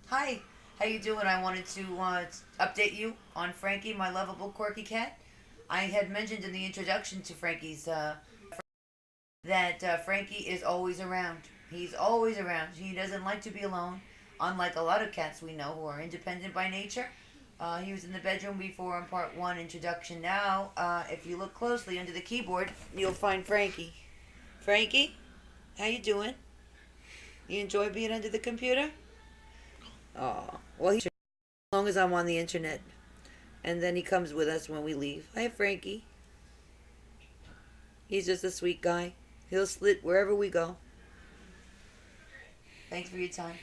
Hi, how you doing? I wanted to update you on Frankie, my lovable quirky cat. I had mentioned in the introduction to Frankie's that Frankie is always around. He's always around. He doesn't like to be alone, unlike a lot of cats we know who are independent by nature. He was in the bedroom before in part one introduction. Now, if you look closely under the keyboard, you'll find Frankie. Frankie, how you doing? You enjoy being under the computer? Oh, well, he's as long as I'm on the internet. And then he comes with us when we leave. Hi, Frankie. He's just a sweet guy. He'll slit wherever we go. Thanks for your time.